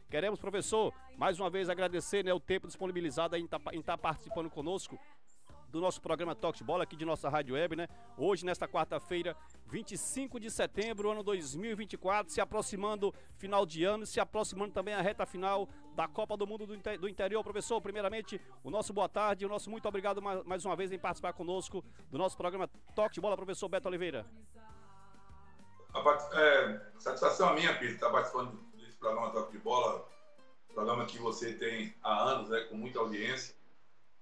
Queremos, professor, mais uma vez agradecer, né, o tempo disponibilizado em estar participando conosco do nosso programa Toque de Bola, aqui de nossa Rádio Web, né? Hoje, nesta quarta-feira, 25 de setembro, ano 2024, se aproximando final de ano, se aproximando também a reta final da Copa do Mundo do Interior. Professor, primeiramente, o nosso boa tarde, o nosso muito obrigado mais uma vez em participar conosco do nosso programa Toque de Bola, professor Beto Oliveira. Satisfação minha, Pedro, estar participando desse programa Toque de Bola, programa que você tem há anos, né, com muita audiência.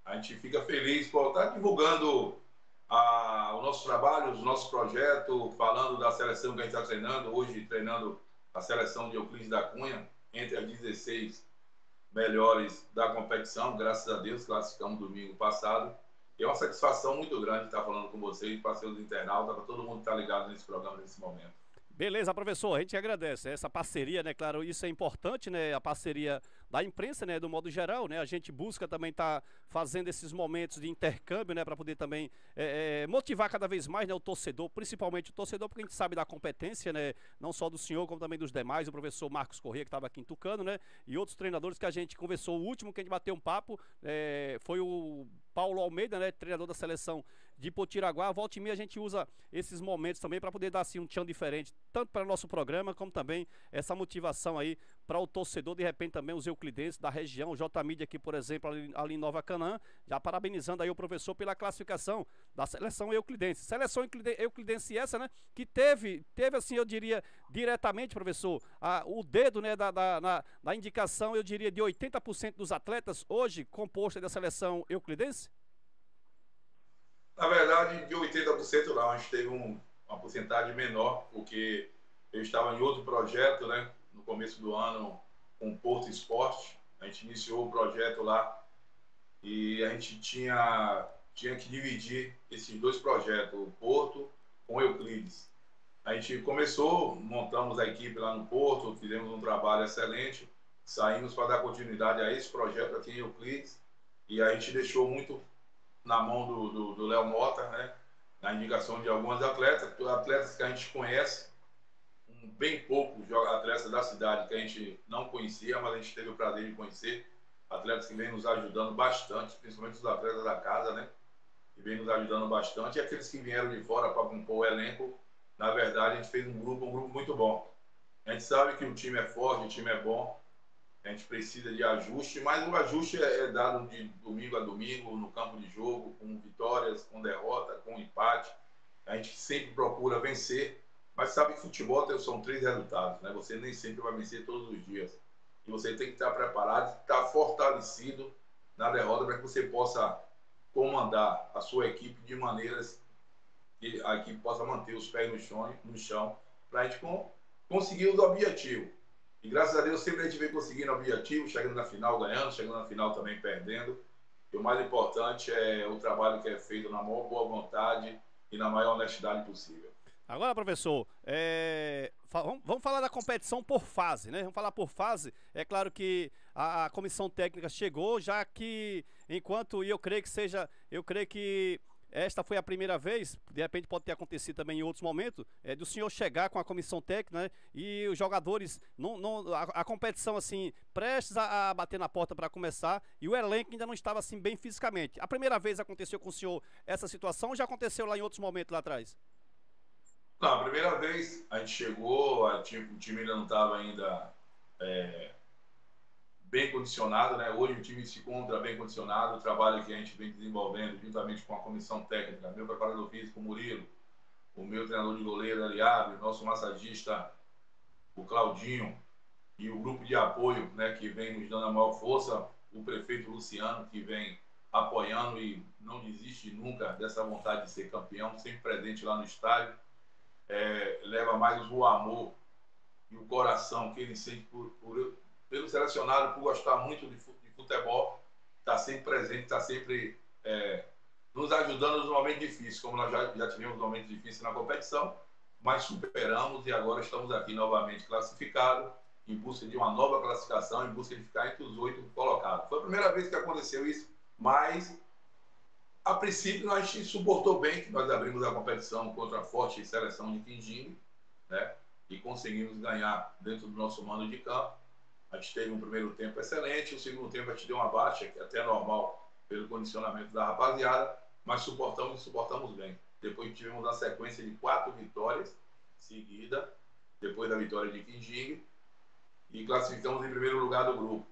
A gente fica feliz por estar divulgando o nosso trabalho, os nossos projetos, falando da seleção que a gente está treinando, hoje treinando a seleção de Euclides da Cunha, entre as 16 melhores da competição, graças a Deus, classificamos domingo passado. E é uma satisfação muito grande estar falando com vocês, parceiros do internauta, para todo mundo que está ligado nesse programa nesse momento. Beleza, professor, a gente agradece essa parceria, né, claro, isso é importante, né, a parceria da imprensa, né, do modo geral, né, a gente busca também estar fazendo esses momentos de intercâmbio, né, para poder também motivar cada vez mais, né, o torcedor, principalmente o torcedor, porque a gente sabe da competência, né, não só do senhor, como também dos demais, o professor Marcos Corrêa, que estava aqui em Tucano, né, e outros treinadores que a gente conversou, o último que a gente bateu um papo, foi o Paulo Almeida, né, treinador da seleção de Potiraguá. Volta e meia a gente usa esses momentos também para poder dar assim um tchan diferente, tanto para o nosso programa, como também essa motivação aí para o torcedor, de repente também os euclidenses da região, o J-Mídia aqui, por exemplo, ali em Nova Canaã, já parabenizando aí o professor pela classificação da seleção euclidense. Seleção euclidense essa, né, que teve assim, eu diria, diretamente, professor, o dedo, né, da indicação, eu diria, de 80% dos atletas hoje composta da seleção euclidense? Na verdade, de 80% não, a gente teve uma porcentagem menor, porque eu estava em outro projeto, né, no começo do ano, com o Porto Esporte. A gente iniciou o projeto lá e a gente tinha que dividir esses dois projetos, o Porto com o Euclides. A gente começou, montamos a equipe lá no Porto, fizemos um trabalho excelente, saímos para dar continuidade a esse projeto aqui em Euclides, e a gente deixou muito na mão do Léo Mota, né, na indicação de alguns atletas que a gente conhece, bem poucos atletas da cidade que a gente não conhecia, mas a gente teve o prazer de conhecer, atletas que vêm nos ajudando bastante, principalmente os atletas da casa, né, que vêm nos ajudando bastante, e aqueles que vieram de fora para compor o elenco. Na verdade, a gente fez um grupo muito bom. A gente sabe que o time é forte, o time é bom, a gente precisa de ajuste, mas o ajuste é dado de domingo a domingo, no campo de jogo, com vitórias, com derrota, com empate. A gente sempre procura vencer, mas sabe que futebol são 3 resultados, né? Você nem sempre vai vencer todos os dias. E você tem que estar preparado, estar fortalecido na derrota para que você possa comandar a sua equipe de maneiras que a equipe possa manter os pés no chão para a gente conseguir os objetivos. E graças a Deus sempre a gente vem conseguindo objetivos, chegando na final ganhando, chegando na final também perdendo. E o mais importante é o trabalho que é feito na maior boa vontade e na maior honestidade possível. Agora, professor, vamos falar da competição por fase, né? Vamos falar por fase. É claro que a comissão técnica chegou, já que enquanto, e eu creio que esta foi a primeira vez, de repente pode ter acontecido também em outros momentos, do senhor chegar com a comissão técnica, né, e os jogadores, a competição assim, prestes a bater na porta para começar, e o elenco ainda não estava assim bem fisicamente. A primeira vez aconteceu com o senhor essa situação ou já aconteceu lá em outros momentos lá atrás? Não, a primeira vez a gente chegou, o time ainda não estava bem condicionado, né? Hoje o time se encontra bem condicionado, o trabalho que a gente vem desenvolvendo juntamente com a comissão técnica, meu preparador físico, Murilo, o meu treinador de goleiro, Eliabe, o nosso massagista, o Claudinho, e o grupo de apoio, né, que vem nos dando a maior força, o prefeito Luciano, que vem apoiando e não desiste nunca dessa vontade de ser campeão, sempre presente lá no estádio, leva mais o amor e o coração que ele sente pelo selecionado, por gostar muito de futebol, está sempre presente, está sempre nos ajudando nos momentos difíceis, como nós já tivemos momentos difíceis na competição, mas superamos e agora estamos aqui novamente classificados, em busca de uma nova classificação, em busca de ficar entre os 8 colocados. Foi a primeira vez que aconteceu isso, mas a princípio a gente suportou bem, que nós abrimos a competição contra a forte seleção de Quindim, né? E conseguimos ganhar dentro do nosso mando de campo. A A gente teve um primeiro tempo excelente, o segundo tempo a gente deu uma baixa, que é até normal, pelo condicionamento da rapaziada, mas suportamos bem. Depois tivemos uma sequência de 4 vitórias seguidas, depois da vitória de Quijingue, e classificamos em primeiro lugar do grupo.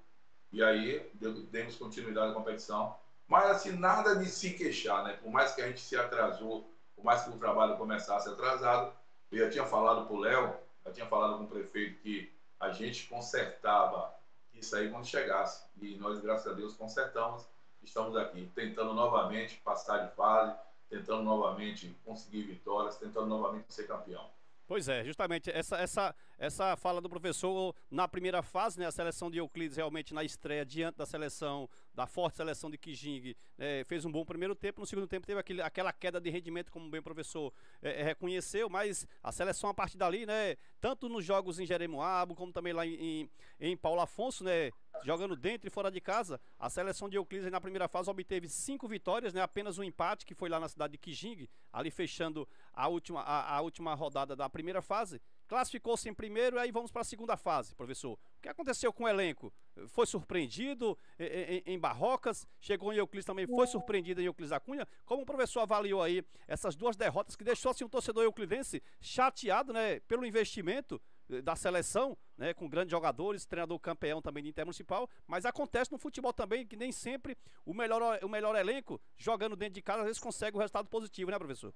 E aí demos continuidade à competição. Mas assim, nada de se queixar, né? Por mais que a gente se atrasou, por mais que o trabalho começasse atrasado, eu já tinha falado para o Léo, já tinha falado com o prefeito que a gente consertava isso aí quando chegasse. E nós, graças a Deus, consertamos. Estamos aqui tentando novamente passar de fase, tentando novamente conseguir vitórias, tentando novamente ser campeão. Pois é, justamente essa fala do professor na primeira fase, né, a seleção de Euclides realmente na estreia diante da seleção, da forte seleção de Quijingue, fez um bom primeiro tempo, no segundo tempo teve aquela queda de rendimento, como bem o professor reconheceu, mas a seleção a partir dali, né, tanto nos jogos em Jeremoabo, como também lá em Paulo Afonso, né, jogando dentro e fora de casa, a seleção de Euclides na primeira fase obteve 5 vitórias, né, apenas um empate, que foi lá na cidade de Quijingue, ali fechando a última rodada da primeira fase. Classificou-se em primeiro e aí vamos para a segunda fase, professor. O que aconteceu com o elenco? Foi surpreendido em Barrocas, chegou em Euclides também, foi surpreendido em Euclides da Cunha. Como o professor avaliou aí essas 2 derrotas que deixou assim, um torcedor euclidense chateado, né, pelo investimento da seleção, né, com grandes jogadores, treinador campeão também de Intermunicipal, mas acontece no futebol também que nem sempre o melhor elenco, jogando dentro de casa, às vezes consegue o resultado positivo, né, professor?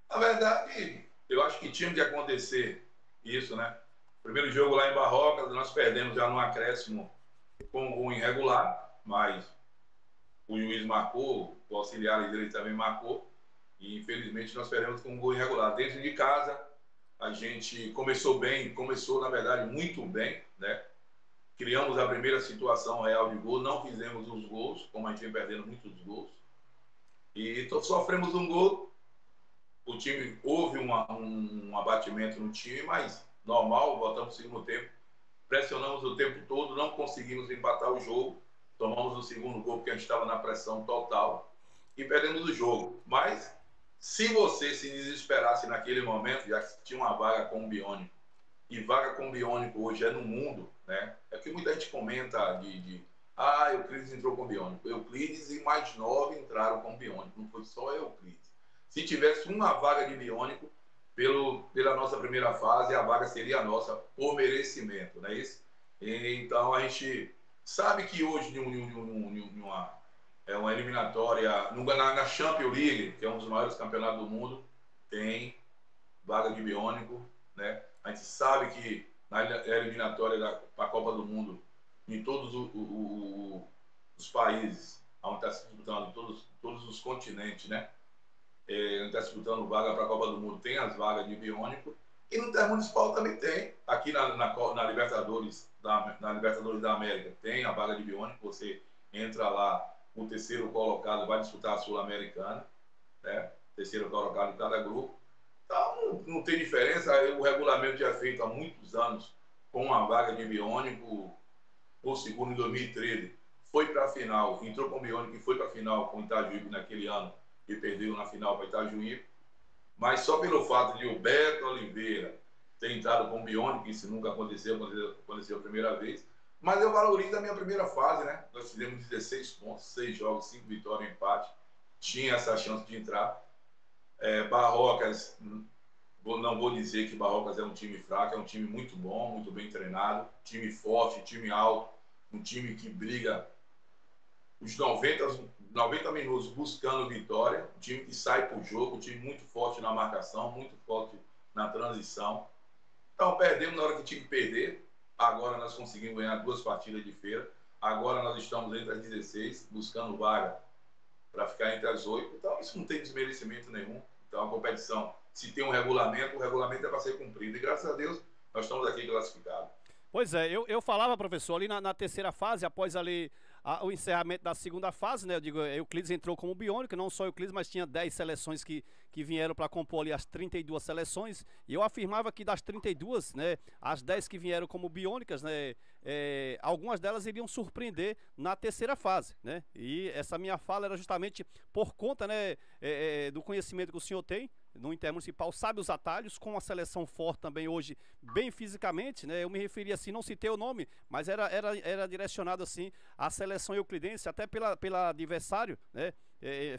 Na verdade, eu acho que tinha que acontecer isso, né? Primeiro jogo lá em Barrocas, nós perdemos já no acréscimo com um gol irregular, mas o juiz marcou, o auxiliar dele também marcou, e infelizmente nós perdemos com um gol irregular. Dentro de casa, a gente começou bem, começou na verdade muito bem, né? Criamos a primeira situação real de gol, não fizemos os gols, como a gente vem perdendo muitos gols, e sofremos um gol. O time, houve um abatimento no time, mas normal, voltamos no segundo tempo, pressionamos o tempo todo, não conseguimos empatar o jogo, tomamos o segundo gol porque a gente estava na pressão total e perdemos o jogo. Mas se você se desesperasse naquele momento, já que tinha uma vaga com o Biônico, e vaga com o Biônico hoje é no mundo, né? É que muita gente comenta Euclides entrou com o Biônico. Euclides e mais 9 entraram com o Biônico, não foi só Euclides. Se tivesse uma vaga de Biônico, pela nossa primeira fase, a vaga seria nossa por merecimento, não é isso? Então, a gente sabe que hoje, uma eliminatória, na Champions League, que é um dos maiores campeonatos do mundo, tem vaga de Biônico, né? A gente sabe que na eliminatória para a Copa do Mundo, em todos os países, onde está se disputando, todos os continentes, né? Está disputando vaga para a Copa do Mundo, tem as vagas de Biônico, e no Intermunicipal também tem. Aqui na Libertadores da América tem a vaga de Biônico, você entra lá, o terceiro colocado vai disputar a Sul-Americana, né? Terceiro colocado em cada grupo. Então não tem diferença, o regulamento já é feito há muitos anos com uma vaga de Biônico, o segundo em 2013 foi para a final, entrou com o Biônico e foi para a final com o Itajuípe naquele ano, que perdeu na final para Itajuípe, mas só pelo fato de o Beto Oliveira ter entrado com o Biônico, isso nunca aconteceu a primeira vez, mas eu valorizo a minha primeira fase, né? Nós fizemos 16 pontos, 6 jogos, 5 vitórias, um empate, tinha essa chance de entrar. Barrocas, não vou dizer que Barrocas é um time fraco, é um time muito bom, muito bem treinado, time forte, time alto, um time que briga os 90 minutos buscando vitória, um time que sai para o jogo, um time muito forte na marcação, muito forte na transição. Então perdemos na hora que tinha que perder, agora nós conseguimos ganhar 2 partidas de feira, agora nós estamos entre as 16, buscando vaga para ficar entre as 8, então isso não tem desmerecimento nenhum. Então a competição, se tem um regulamento, o regulamento é para ser cumprido, e graças a Deus nós estamos aqui classificados. Pois é, eu falava, professor, ali na terceira fase, após ali o encerramento da segunda fase, né? Eu digo, Euclides entrou como Biônico, não só Euclides, mas tinha 10 seleções que vieram para compor ali as 32 seleções, e eu afirmava que das 32, né, as 10 que vieram como biônicas, né, algumas delas iriam surpreender na terceira fase, né? E essa minha fala era justamente por conta, né, do conhecimento que o senhor tem, no Intermunicipal, sabe os atalhos, com a seleção forte também hoje, bem fisicamente, né? Eu me referi assim, não citei o nome, mas era direcionado assim à seleção euclidense, até pela adversário, né?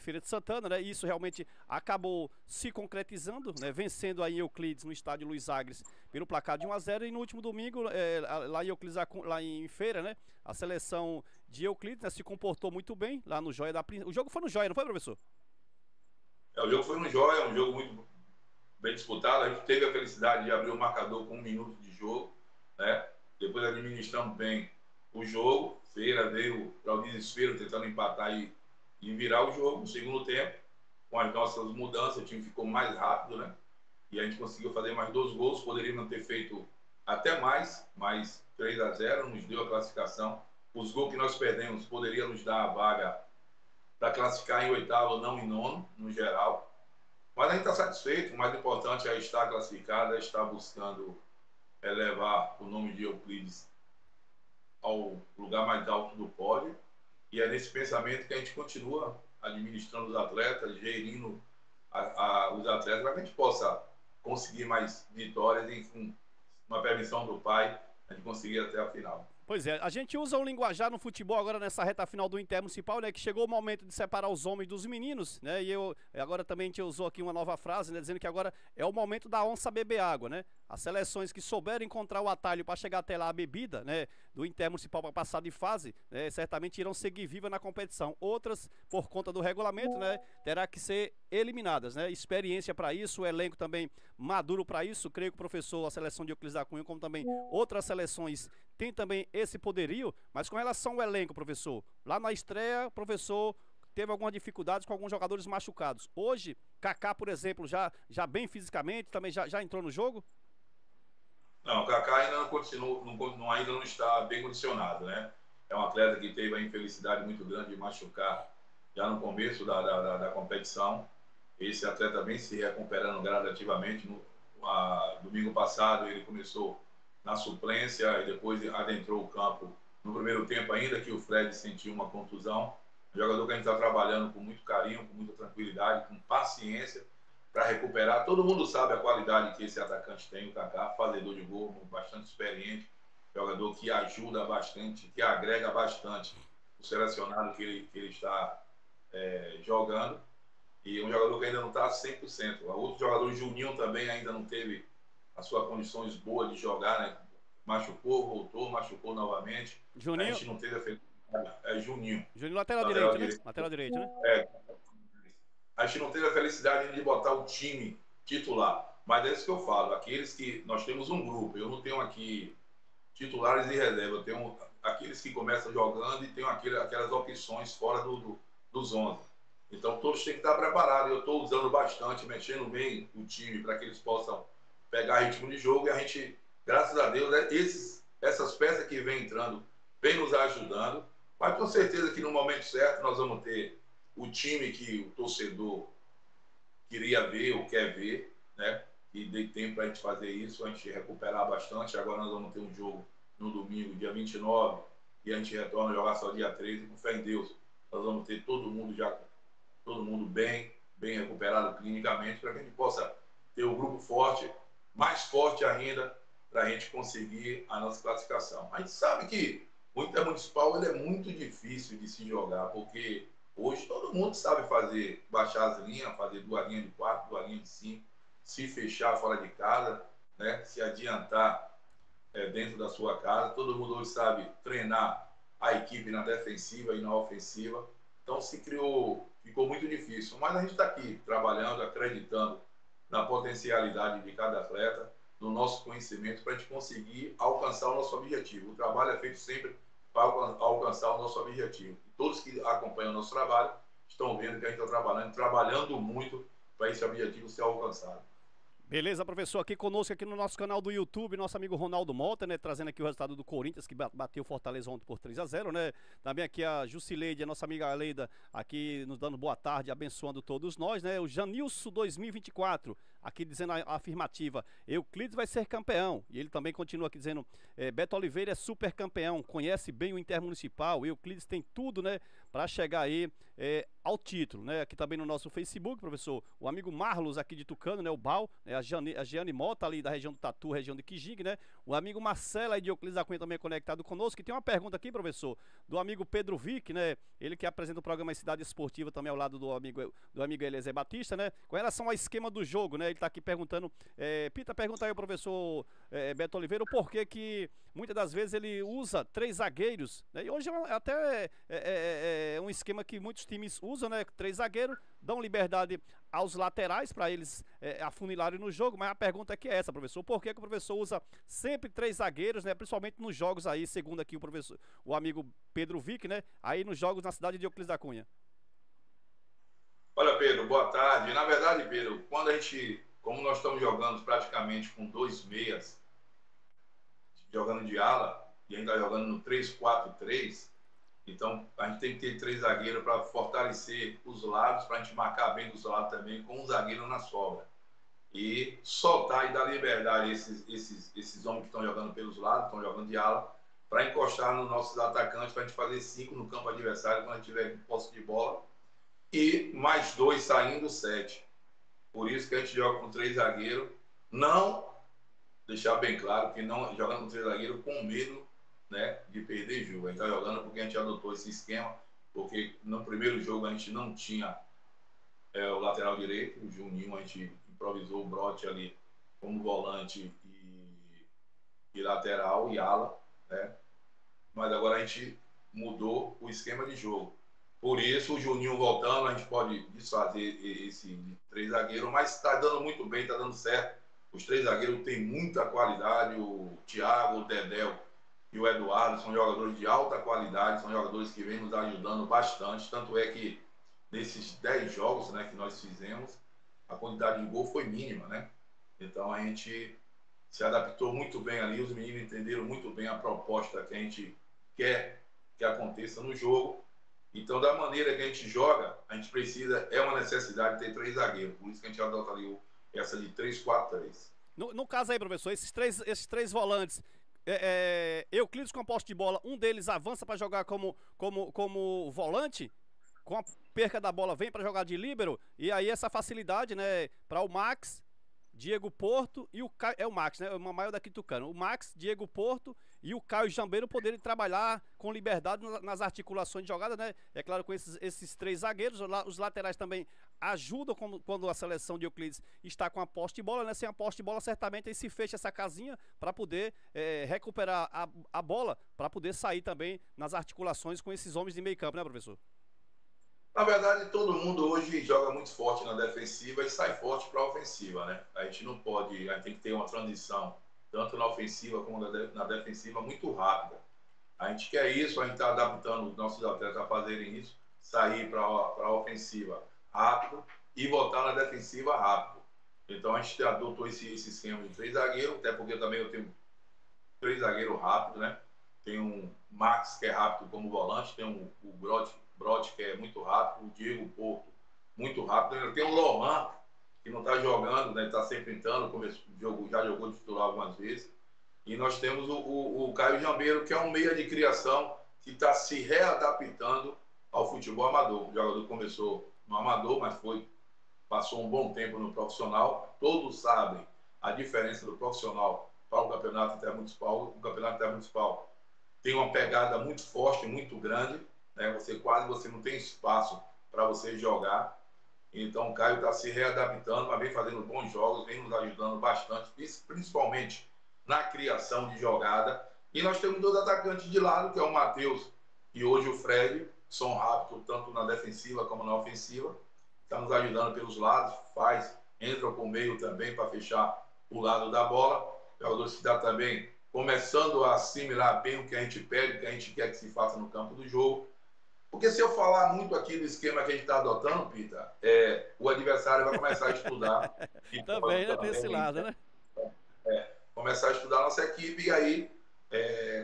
Feira de Santana, né? Isso realmente acabou se concretizando, né? Vencendo aí Euclides no estádio Luiz Agres pelo placar de 1-0, e no último domingo, lá em Euclides, lá em Feira, né? A seleção de Euclides, né, se comportou muito bem lá no Joia da Princesa. O jogo foi no Joia, não foi, professor? O jogo foi no Joia, um jogo muito bem disputado. A gente teve a felicidade de abrir o marcador com 1 minuto de jogo, né? Depois administramos bem o jogo. Feira veio para o desespero, tentando empatar e virar o jogo. No segundo tempo, com as nossas mudanças, o time ficou mais rápido, né? E a gente conseguiu fazer mais 2 gols. Poderíamos ter feito até mais 3-0, nos deu a classificação. Os gols que nós perdemos poderiam nos dar a vaga para classificar em 8º, não em 9º, no geral. Mas a gente está satisfeito. O mais importante é estar classificado, é estar buscando elevar o nome de Euclides ao lugar mais alto do pódio. E é nesse pensamento que a gente continua administrando os atletas, gerindo os atletas, para que a gente possa conseguir mais vitórias e, com uma permissão do pai, a gente conseguir até a final. Pois é, a gente usa um linguajar no futebol agora nessa reta final do Intermunicipal, né, que chegou o momento de separar os homens dos meninos, né, e agora também a gente usou aqui uma nova frase, né, dizendo que agora é o momento da onça beber água, né. As seleções que souberem encontrar o atalho para chegar até lá a bebida, né, do Intermunicipal para passar de fase, né, certamente irão seguir viva na competição. Outras, por conta do regulamento, né, terá que ser eliminadas, né. Experiência para isso, o elenco também maduro para isso. Creio que o professor, a seleção de Euclides da Cunha, como também outras seleções, tem também esse poderio. Mas com relação ao elenco, professor, lá na estreia, professor teve algumas dificuldades com alguns jogadores machucados. Hoje, Kaká, por exemplo, já bem fisicamente, também já entrou no jogo? Não, o Kaká ainda não continua, ainda não está bem condicionado, né? É um atleta que teve a infelicidade muito grande de machucar já no começo da competição. Esse atleta vem se recuperando gradativamente. Domingo passado ele começou na suplência e depois adentrou o campo no primeiro tempo, ainda que o Fred sentiu uma contusão. Um jogador que a gente está trabalhando com muito carinho, com muita tranquilidade, com paciência para recuperar. Todo mundo sabe a qualidade que esse atacante tem, o Kaká, fazedor de gol, bastante experiente, jogador que ajuda bastante, que agrega bastante o selecionado que ele está jogando. E um jogador que ainda não está 100%. O outro jogador, o Juninho, também ainda não teve as suas condições boas de jogar, né? Machucou, voltou, machucou novamente. Juninho? A gente não teve a felicidade. Juninho. Juninho lateral direito, né? Lateral direito, né? A gente não teve a felicidade de botar o time titular. Mas é isso que eu falo. Aqueles que... Nós temos um grupo. Eu não tenho aqui titulares e reserva. Eu tenho aqueles que começam jogando e tenho aquelas opções fora dos 11. Então todos têm que estar preparados. Eu estou usando bastante, mexendo bem o time para que eles possam pegar ritmo de jogo. E a gente, graças a Deus, essas peças que vêm entrando, vêm nos ajudando. Mas com certeza que no momento certo nós vamos ter o time que o torcedor queria ver ou quer ver, né? E dei tempo para a gente fazer isso, a gente recuperar bastante. Agora nós vamos ter um jogo no domingo, dia 29, e a gente retorna a jogar só dia 13, com fé em Deus. Nós vamos ter todo mundo bem recuperado clinicamente, para que a gente possa ter um grupo forte, mais forte ainda, para a gente conseguir a nossa classificação. A gente sabe que o Intermunicipal ele é muito difícil de se jogar, porque hoje todo mundo sabe baixar as linhas, fazer 2 linhas de 4, 2 linhas de 5, se fechar fora de casa, né? Se adiantar dentro da sua casa. Todo mundo hoje sabe treinar a equipe na defensiva e na ofensiva. Então ficou muito difícil. Mas a gente está aqui trabalhando, acreditando na potencialidade de cada atleta, no nosso conhecimento, para a gente conseguir alcançar o nosso objetivo. O trabalho é feito sempre para alcançar o nosso objetivo. E todos que acompanham o nosso trabalho estão vendo que a gente está trabalhando muito para esse objetivo ser alcançado. Beleza, professor, aqui conosco aqui no nosso canal do YouTube, nosso amigo Ronaldo Mota, né, trazendo aqui o resultado do Corinthians, que bateu o Fortaleza ontem por 3-0, né, também aqui a Jusileide, a nossa amiga Aleida, aqui nos dando boa tarde, abençoando todos nós, né, o Janilson 2024, aqui dizendo a afirmativa, Euclides vai ser campeão. E ele também continua aqui dizendo, Beto Oliveira é super campeão, conhece bem o Intermunicipal, Euclides tem tudo, né, para chegar aí ao título, né? Aqui também no nosso Facebook, professor, o amigo Marlos aqui de Tucano, né, o Bal, né, a Giane Mota ali da região do Tatu, região de Quijing, né? O amigo Marcelo aí de Euclides da Cunha também é conectado conosco. E tem uma pergunta aqui, professor, do amigo Pedro Vick, né? Ele que apresenta o programa Cidade Esportiva também ao lado do amigo Eliezer Batista, né? Com relação ao esquema do jogo, né? Ele tá aqui perguntando, Pita, pergunta aí ao professor Beto Oliveira o porquê que muitas das vezes ele usa 3 zagueiros, né? E hoje até um esquema que muitos times usam, né? 3 zagueiros, dão liberdade aos laterais para eles afunilarem no jogo, mas a pergunta aqui é essa, professor, por que o professor usa sempre 3 zagueiros, né? Principalmente nos jogos aí, segundo aqui o amigo Pedro Vick, né? Aí nos jogos na cidade de Euclides da Cunha. Olha, Pedro, boa tarde. Na verdade, Pedro, como nós estamos jogando praticamente com 2 meias, jogando de ala, e ainda jogando no 3-4-3, então a gente tem que ter 3 zagueiros para fortalecer os lados, para a gente marcar bem dos lados também, com um zagueiro na sobra. E soltar e dar liberdade a esses homens que estão jogando pelos lados, estão jogando de ala, para encostar nos nossos atacantes, para a gente fazer 5 no campo adversário quando a gente tiver posse de bola. E mais 2 saindo, 7. Por isso que a gente joga com 3 zagueiros. Não, deixar bem claro que não jogando com 3 zagueiros com medo, né, de perder jogo. A gente está jogando porque a gente adotou esse esquema, porque no primeiro jogo a gente não tinha o lateral direito, o Juninho, a gente improvisou o Brote ali como volante e lateral e ala, né? Mas agora a gente mudou o esquema de jogo. Por isso, o Juninho voltando, a gente pode desfazer esse 3 zagueiros, mas está dando muito bem, está dando certo. Os 3 zagueiros têm muita qualidade, o Thiago, o Dedéu e o Eduardo são jogadores de alta qualidade, são jogadores que vêm nos ajudando bastante, tanto é que nesses 10 jogos, né, que nós fizemos, a quantidade de gol foi mínima, né? Então a gente se adaptou muito bem ali, os meninos entenderam muito bem a proposta que a gente quer que aconteça no jogo. Então, da maneira que a gente joga, a gente precisa, é uma necessidade de ter 3 zagueiros. Por isso que a gente adota ali essa de 3-4-3. No caso aí, professor, esses três volantes, Euclides com a posse de bola, um deles avança para jogar como volante, com a perca da bola vem para jogar de líbero, e aí essa facilidade, né, para o Max, Diego Porto e o Caio, o Max, né, o maior daqui Tucano, o Max, Diego Porto e o Caio Jambeiro poderem trabalhar com liberdade nas articulações de jogada, né? É claro, com esses 3 zagueiros, os laterais também ajudam quando a seleção de Euclides está com a posse de bola, né? Sem a posse de bola, certamente aí se fecha essa casinha para poder recuperar a bola, para poder sair também nas articulações com esses homens de meio campo, né, professor? Na verdade, todo mundo hoje joga muito forte na defensiva e sai forte para a ofensiva, né? A gente não pode, a gente tem que ter uma transição, tanto na ofensiva como na defensiva, muito rápida. A gente quer isso, a gente está adaptando os nossos atletas a fazerem isso, sair para a ofensiva rápido e voltar na defensiva rápido. Então a gente adotou esse esquema de 3 zagueiros, até porque também eu tenho 3 zagueiros rápidos, né? Tem um Max, que é rápido como volante, tem o Brote, que é muito rápido, o Diego Porto, muito rápido. Ainda tem o Lohan, que não está jogando, né? Está sempre entrando, já jogou de titular algumas vezes. E nós temos o Caio Jambeiro, que é um meia de criação, que está se readaptando ao futebol amador. O jogador começou no amador, mas passou um bom tempo no profissional. Todos sabem a diferença do profissional para o campeonato intermunicipal. O campeonato intermunicipal tem uma pegada muito forte, muito grande, né? Você não tem espaço para você jogar. Então o Caio está se readaptando, mas vem fazendo bons jogos, vem nos ajudando bastante, principalmente na criação de jogada. E nós temos 2 atacantes de lado, que é o Matheus e hoje o Fred, são rápidos tanto na defensiva como na ofensiva. Está nos ajudando pelos lados, entra por meio também para fechar o lado da bola. Jogadores que está também começando a assimilar bem o que a gente pede, o que a gente quer que se faça no campo do jogo. Porque se eu falar muito aqui do esquema que a gente está adotando, Pita, o adversário vai começar a estudar. Também, né, desse lado, né? Começar a estudar a nossa equipe e aí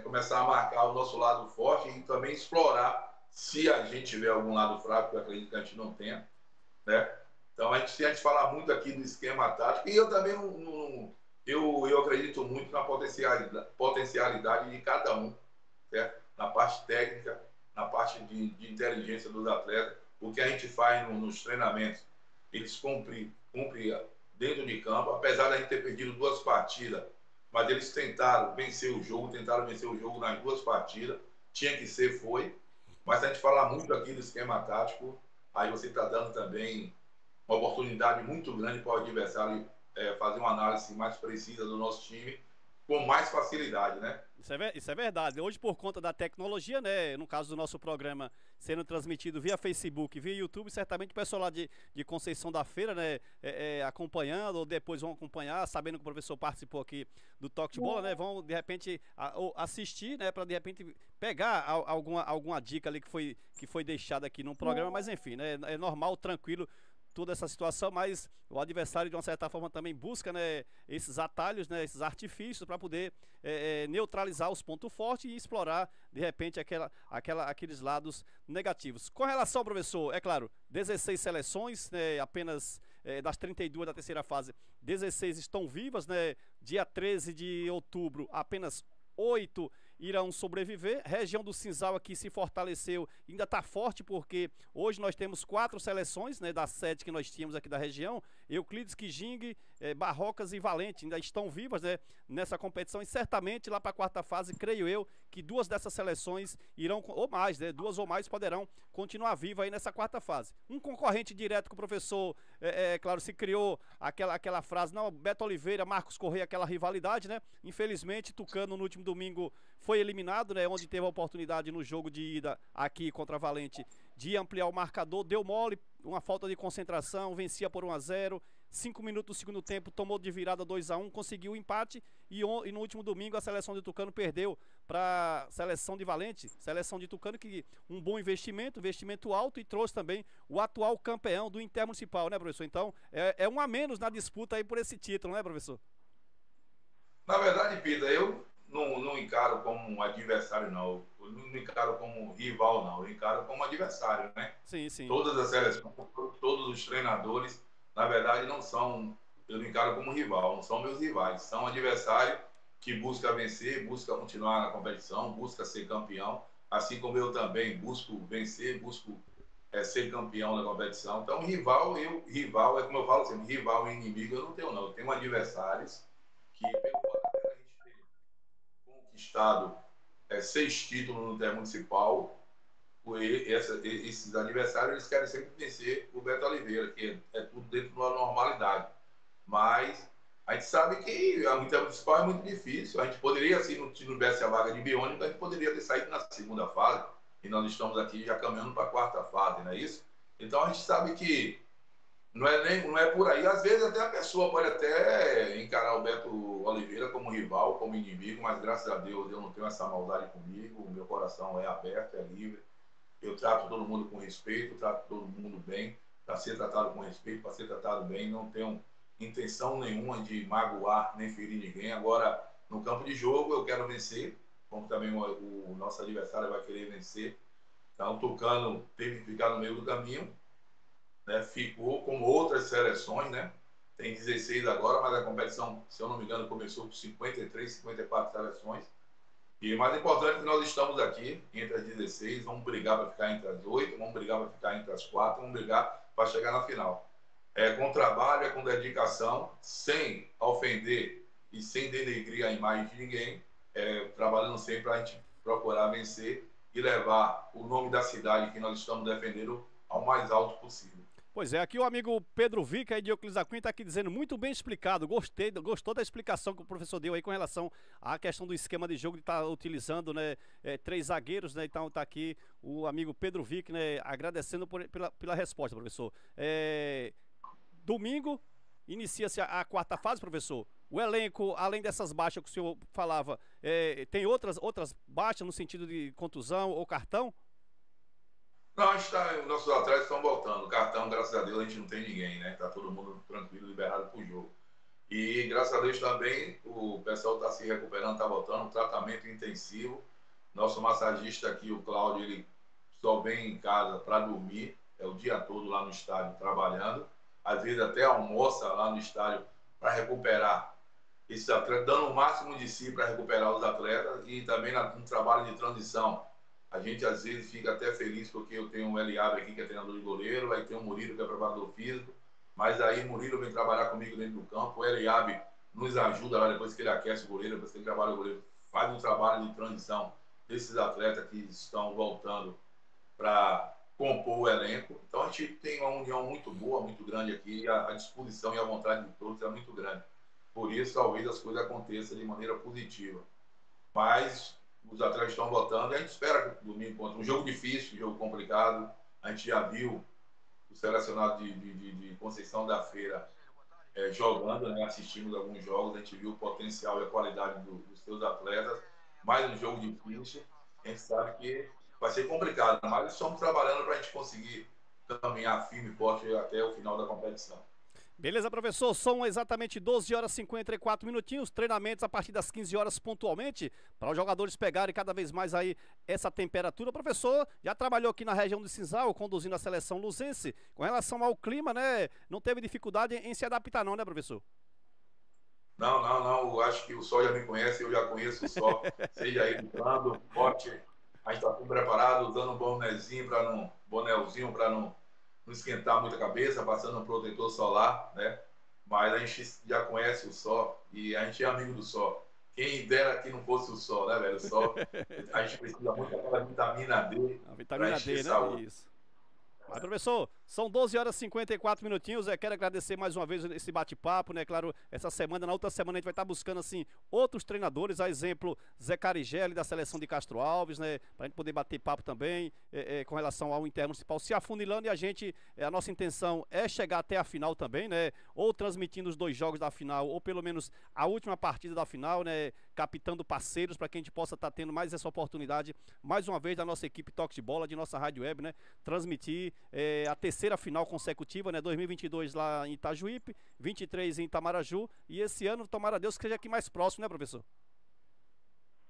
começar a marcar o nosso lado forte e também explorar, se a gente tiver algum lado fraco, que eu acredito que a gente não tenha, né? Então, a gente fala muito aqui do esquema tático, e eu também eu acredito muito na potencialidade de cada um, certo? Na parte técnica, na parte de inteligência dos atletas. O que a gente faz nos treinamentos, eles cumprem dentro de campo, apesar de a gente ter perdido 2 partidas, mas eles tentaram vencer o jogo nas 2 partidas, tinha que ser, foi. Mas se a gente falar muito aqui do esquema tático, aí você está dando também uma oportunidade muito grande para o adversário fazer uma análise mais precisa do nosso time com mais facilidade, né? Isso é verdade. Hoje, por conta da tecnologia, né, no caso do nosso programa sendo transmitido via Facebook, via YouTube, certamente o pessoal lá de Conceição da Feira, né, acompanhando, ou depois vão acompanhar, sabendo que o professor participou aqui do Toque de Bola, né, vão de repente assistir, né, para de repente pegar alguma dica ali que foi deixada aqui no programa, mas enfim, né, é normal, tranquilo, toda essa situação, mas o adversário de uma certa forma também busca, né, esses atalhos, né, esses artifícios para poder neutralizar os pontos fortes e explorar de repente aqueles lados negativos. Com relação ao professor, é claro, 16 seleções, né, apenas das 32 da terceira fase, 16 estão vivas, né, dia 13 de outubro apenas 8 irão sobreviver. Região do Cinzal aqui se fortaleceu, ainda está forte porque hoje nós temos 4 seleções, né, das 7 que nós tínhamos aqui da região. Euclides, Quijingue, Barrocas e Valente ainda estão vivas, né, nessa competição, e certamente lá para a quarta fase, creio eu, que 2 dessas seleções irão, ou mais, né, 2 ou mais poderão continuar vivas aí nessa quarta fase. Um concorrente direto com o professor, claro, se criou aquela frase, não, Beto Oliveira, Marcos Correia, aquela rivalidade, né? Infelizmente, Tucano no último domingo foi eliminado, né? Onde teve a oportunidade no jogo de ida aqui contra a Valente de ampliar o marcador, deu mole, uma falta de concentração, vencia por 1-0. 5 minutos do segundo tempo, tomou de virada 2-1, conseguiu o empate e no último domingo a seleção de Tucano perdeu para a seleção de Valente, seleção de Tucano que um bom investimento alto, e trouxe também o atual campeão do Intermunicipal, né, professor? Então é um a menos na disputa aí por esse título, né, professor? Na verdade, Pita, eu não encaro como um adversário, não. Eu não encaro como rival, não. Eu encaro como adversário, né? Sim, sim. Todas as seleções, todos os treinadores, na verdade, não são, eu não encaro como rival, não são meus rivais, são adversários que busca vencer, busca continuar na competição, busca ser campeão, assim como eu também busco vencer, busco ser campeão da competição. Então, rival é como eu falo sempre, rival e inimigo eu não tenho, não. Eu tenho adversários que, pelo fato de a gente ter conquistado 6 títulos no Intermunicipal, esses adversários eles querem sempre vencer o Beto Oliveira, que é tudo dentro de uma normalidade. Mas a gente sabe que o Intermunicipal é muito difícil. A gente poderia, se não tivesse a vaga de biônico, a gente poderia ter saído na segunda fase. E nós estamos aqui já caminhando para a quarta fase, não é isso? Então a gente sabe que não é por aí. Às vezes até a pessoa pode até encarar o Beto Oliveira como rival, como inimigo, mas graças a Deus eu não tenho essa maldade comigo. O meu coração é aberto, é livre. Eu trato todo mundo com respeito, trato todo mundo bem, para ser tratado com respeito, para ser tratado bem. Não tenho intenção nenhuma de magoar nem ferir ninguém. Agora, no campo de jogo, eu quero vencer, como também o nosso adversário vai querer vencer. Então, o Tucano teve que ficar no meio do caminho, né? Ficou como outras seleções, né? Tem 16 agora, mas a competição, se eu não me engano, começou com 53, 54 seleções. E o mais importante é que nós estamos aqui entre as 16, vamos brigar para ficar entre as 8, vamos brigar para ficar entre as 4, vamos brigar para chegar na final. É com trabalho, é com dedicação, sem ofender e sem denegrir a imagem de ninguém, trabalhando sempre para a gente procurar vencer e levar o nome da cidade que nós estamos defendendo ao mais alto possível. Pois é, aqui o amigo Pedro Vica aí de Euclides da Cunha está aqui dizendo muito bem explicado. Gostou da explicação que o professor deu aí com relação à questão do esquema de jogo de estar utilizando, né, 3 zagueiros, né? Então está aqui o amigo Pedro Vica, né, agradecendo pela resposta, professor. Domingo inicia-se a quarta fase, professor. O elenco, além dessas baixas que o senhor falava, tem outras baixas no sentido de contusão ou cartão? Não, nossos atletas estão voltando. O cartão, graças a Deus, a gente não tem ninguém, né? Tá todo mundo tranquilo, liberado para o jogo. E graças a Deus também o pessoal está se recuperando, está voltando, um tratamento intensivo. Nosso massagista aqui, o Cláudio, ele só vem em casa para dormir, é o dia todo lá no estádio trabalhando. às vezes até almoça lá no estádio para recuperar esses atletas, dando o máximo de si para recuperar os atletas e também no trabalho de transição. A gente às vezes fica até feliz porque eu tenho um Eliabe aqui que é treinador de goleiro, aí tem o Murilo que é preparador físico, mas aí o Murilo vem trabalhar comigo dentro do campo, o Eliabe nos ajuda lá depois que ele aquece o goleiro, depois que ele trabalha o goleiro, faz um trabalho de transição desses atletas que estão voltando para compor o elenco. Então a gente tem uma união muito boa, muito grande aqui, a disposição e a vontade de todos é muito grande. Por isso, talvez as coisas aconteçam de maneira positiva. Mas os atletas estão votando e a gente espera que domingo contra um jogo difícil, um jogo complicado. A gente já viu o selecionado de Conceição da Feira jogando, né? Assistimos alguns jogos, a gente viu o potencial e a qualidade dos seus atletas. Mais um jogo difícil, a gente sabe que vai ser complicado, mas estamos trabalhando para a gente conseguir caminhar firme e forte até o final da competição. Beleza, professor, são exatamente 12 horas e 54 minutinhos, treinamentos a partir das 15 horas pontualmente, para os jogadores pegarem cada vez mais aí essa temperatura. Professor, já trabalhou aqui na região de Cinzal, conduzindo a seleção luzense, com relação ao clima, né, não teve dificuldade em se adaptar não, né, professor? Não, eu acho que o Sol já me conhece, eu já conheço o Sol, seja aí do plano, forte, a gente está tudo preparado, usando um bonelzinho para não esquentar muito a cabeça, passando um protetor solar, né? Mas a gente já conhece o sol e a gente é amigo do sol. Quem dera que não fosse o sol, né, velho? O sol, a gente precisa muito daquela vitamina D. A vitamina D, né? Saúde. Isso. Mas, professor, são 12 horas e 54 minutinhos. Quero agradecer mais uma vez esse bate-papo, né? Claro, essa semana, na outra semana, a gente vai estar buscando, assim, outros treinadores, a exemplo, Zé Carigelli, da seleção de Castro Alves, né? Pra gente poder bater papo também com relação ao Intermunicipal se afunilando e a gente, a nossa intenção é chegar até a final também, né? Ou transmitindo os 2 jogos da final, ou pelo menos a última partida da final, né? Captando parceiros para que a gente possa estar tendo mais essa oportunidade, mais uma vez, da nossa equipe Toque de Bola, de nossa rádio web, né? Transmitir a terceira final consecutiva, né? 2022 lá em Itajuípe, 23 em Itamaraju e esse ano, tomara Deus, que seja aqui mais próximo, né, professor?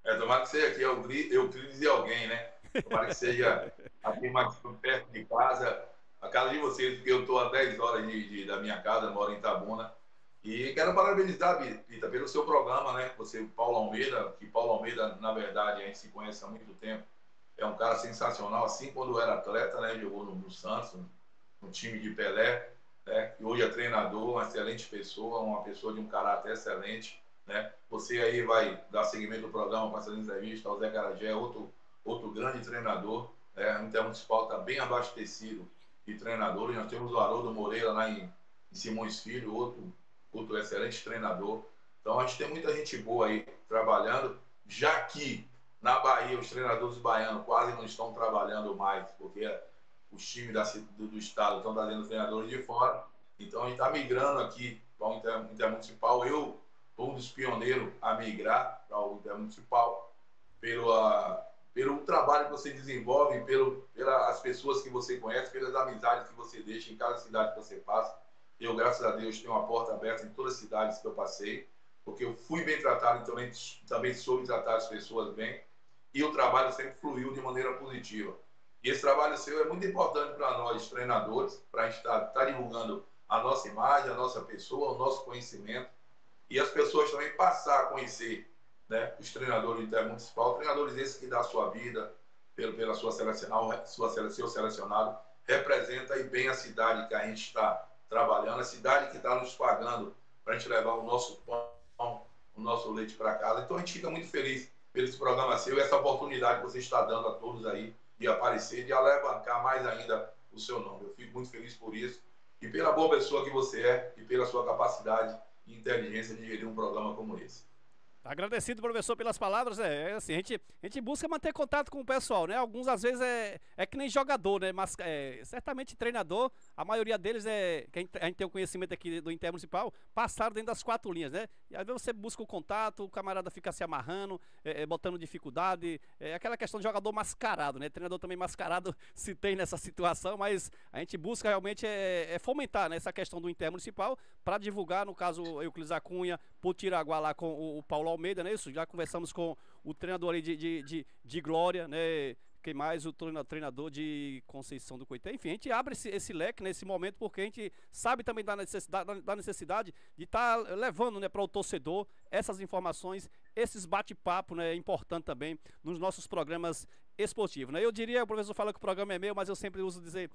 Tomara que seja aqui, Euclides e alguém, né? Tomara que seja aqui mais perto de casa, a casa de vocês, porque eu estou a 10 horas da minha casa, moro em Itabuna. E quero parabenizar, Pita, pelo seu programa, né? Você, Paulo Almeida, que Paulo Almeida, na verdade, a gente se conhece há muito tempo. É um cara sensacional, assim quando era atleta, né? Jogou no Santos, no time de Pelé, né? E hoje é treinador, uma excelente pessoa, uma pessoa de um caráter excelente, né? Você aí vai dar seguimento do programa com essa entrevista ao Zé Carajé, outro grande treinador, né? O Intermunicipal está bem abastecido de treinadores. Nós temos o Haroldo Moreira lá em Simões Filho, outro excelente treinador. Então a gente tem muita gente boa aí trabalhando, já que na Bahia os treinadores baianos quase não estão trabalhando mais, porque os times do estado estão trazendo treinadores de fora. Então a gente está migrando aqui para o Intermunicipal. Eu sou um dos pioneiros a migrar para o Intermunicipal pelo trabalho que você desenvolve, pelas pessoas que você conhece, pelas amizades que você deixa em cada cidade que você passa. Eu, graças a Deus, tenho uma porta aberta em todas as cidades que eu passei, porque eu fui bem tratado e também soube tratar as pessoas bem, e o trabalho sempre fluiu de maneira positiva. E esse trabalho seu é muito importante para nós, treinadores, para a gente estar divulgando a nossa imagem, a nossa pessoa, o nosso conhecimento, e as pessoas também passar a conhecer, né, os treinadores intermunicipal, treinadores esses que dão a sua vida pela sua seu selecionado, representa aí bem a cidade que a gente está trabalhando, a cidade que está nos pagando para a gente levar o nosso pão, o nosso leite para casa. Então a gente fica muito feliz pelo esse programa seu e essa oportunidade que você está dando a todos aí de aparecer, de alavancar mais ainda o seu nome. Eu fico muito feliz por isso e pela boa pessoa que você é e pela sua capacidade e inteligência de gerir um programa como esse. Agradecido, professor, pelas palavras. Assim, a gente busca manter contato com o pessoal, né? Alguns, às vezes, é que nem jogador, né? Mas certamente treinador, a maioria deles que a gente tem o conhecimento aqui do Intermunicipal, passaram dentro das 4 linhas, né? E às vezes você busca o contato, o camarada fica se amarrando, botando dificuldade. Aquela questão de jogador mascarado, né? Treinador também mascarado se tem nessa situação, mas a gente busca realmente fomentar, né, essa questão do Intermunicipal para divulgar, no caso, Euclides Acunha, Potiraguá lá com o Paulo Almeida, né? Isso, já conversamos com o treinador ali de Glória, né? quem mais? O treinador de Conceição do Coité. Enfim, a gente abre esse leque nesse momento porque a gente sabe também da necessidade de estar levando, né, para o torcedor essas informações, esses bate-papo, né, importante também nos nossos programas esportivo, né? Eu diria, o professor fala que o programa é meu, mas eu sempre uso dizer,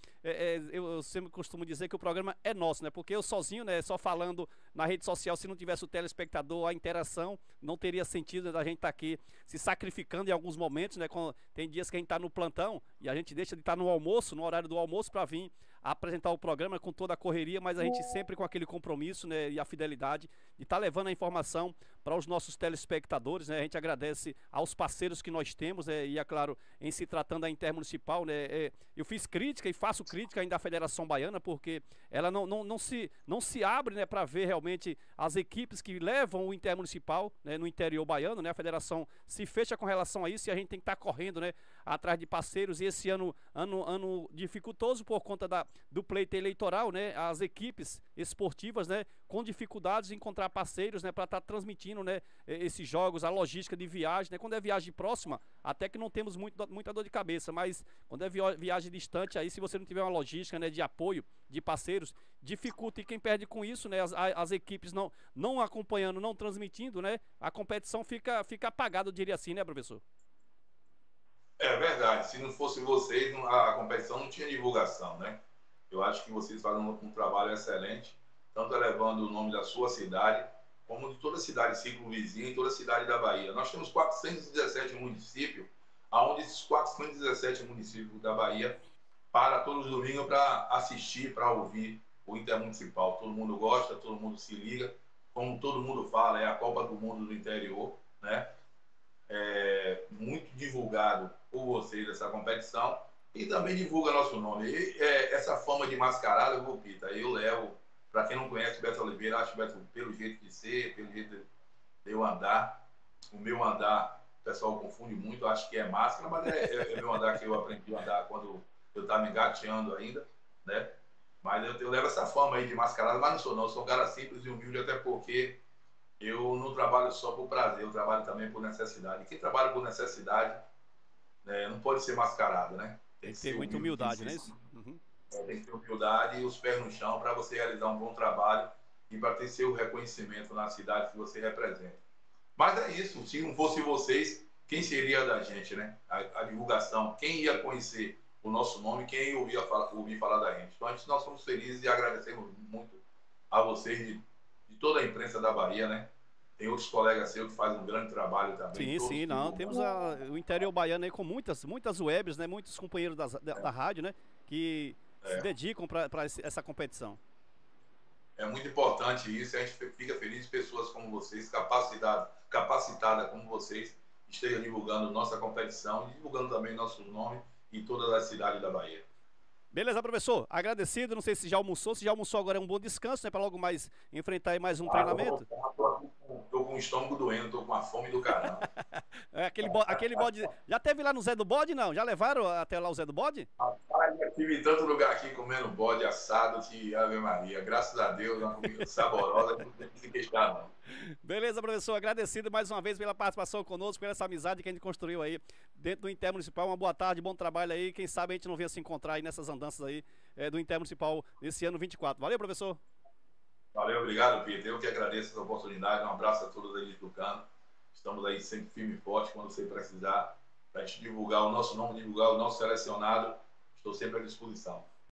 eu sempre costumo dizer que o programa é nosso, né? Porque eu sozinho, né, só falando na rede social, se não tivesse o telespectador, a interação, não teria sentido da gente estar aqui se sacrificando em alguns momentos, né? Tem dias que a gente está no plantão e a gente deixa de estar no almoço, no horário do almoço, para vir apresentar o programa com toda a correria, mas a gente sempre com aquele compromisso, né, e a fidelidade de estar levando a informação para os nossos telespectadores, né? A gente agradece aos parceiros que nós temos, né? E é claro, em se tratando da Intermunicipal, né? Eu fiz crítica e faço crítica ainda à Federação Baiana, porque ela não se abre, né, para ver realmente as equipes que levam o Intermunicipal, né, no interior baiano, né? A federação se fecha com relação a isso e a gente tem que estar correndo, né, atrás de parceiros, e esse ano dificultoso por conta do pleito eleitoral, né? As equipes esportivas, né, com dificuldades em encontrar parceiros, né, para estar transmitindo, né, esses jogos, a logística de viagem, né? Quando é viagem próxima, até que não temos muita dor de cabeça, mas quando é viagem distante, aí se você não tiver uma logística, né, de apoio, de parceiros, dificulta, e quem perde com isso, né, as equipes não acompanhando, não transmitindo, né, a competição fica apagada, eu diria assim, né, professor? É verdade, se não fosse vocês, a competição não tinha divulgação, né? Eu acho que vocês fazem um trabalho excelente, tanto elevando o nome da sua cidade, como de toda a cidade circunvizinha e toda a cidade da Bahia. Nós temos 417 municípios, onde esses 417 municípios da Bahia para todos os domingos para assistir, para ouvir o Intermunicipal. Todo mundo gosta, todo mundo se liga. Como todo mundo fala, é a Copa do Mundo do interior, né? É muito divulgado por vocês essa competição e também divulga nosso nome. E, essa fama de mascarada, Pita, eu levo, para quem não conhece o Beto Oliveira, acho que Beto, pelo jeito de ser, pelo jeito de eu andar, o meu andar, o pessoal confunde muito, acho que é máscara, mas é meu andar que eu aprendi a andar quando eu estava engateando ainda, né? Mas eu levo essa fama aí de mascarada, mas não sou não, eu sou um cara simples e humilde, até porque eu não trabalho só por prazer, eu trabalho também por necessidade. E quem trabalha por necessidade, né, não pode ser mascarado, né? Tem que ter muita humildade, né? Uhum. Tem que ter humildade e os pés no chão para você realizar um bom trabalho e para ter seu reconhecimento na cidade que você representa. Mas é isso, se não fosse vocês, quem seria da gente, né? A divulgação, quem ia conhecer o nosso nome, quem ia ouvir falar da gente. Então, nós somos felizes e agradecemos muito a vocês de toda a imprensa da Bahia, né? Tem outros colegas seus que fazem um grande trabalho também. Sim, não. Temos o interior baiano aí com muitas webs, né? Muitos companheiros da rádio, né? Que se dedicam para essa competição. É muito importante isso, a gente fica feliz de pessoas como vocês, capacitadas como vocês, estejam divulgando nossa competição e divulgando também nosso nome em todas as cidades da Bahia. Beleza, professor. Agradecido. Não sei se já almoçou. Se já almoçou, agora é um bom descanso, né? Para logo mais enfrentar aí mais um treinamento. Tô com o estômago doendo, tô com uma fome do caramba. Aquele bode. Já teve lá no Zé do Bode, não? Já levaram até lá o Zé do Bode? Rapaz, já tive em tanto lugar aqui comendo bode assado que Ave Maria. Graças a Deus, uma comida saborosa, não tem que se queixar, não. Beleza, professor. Agradecido mais uma vez pela participação conosco, pela essa amizade que a gente construiu aí dentro do Intermunicipal. Uma boa tarde, bom trabalho aí. Quem sabe a gente não venha se encontrar aí nessas andanças aí do Intermunicipal nesse ano 24. Valeu, professor. Valeu, obrigado, Pedro. Eu que agradeço essa oportunidade. Um abraço a todos aí de Tucano. Estamos aí sempre firme e forte quando você precisar, para a gente divulgar o nosso nome, divulgar o nosso selecionado. Estou sempre à disposição.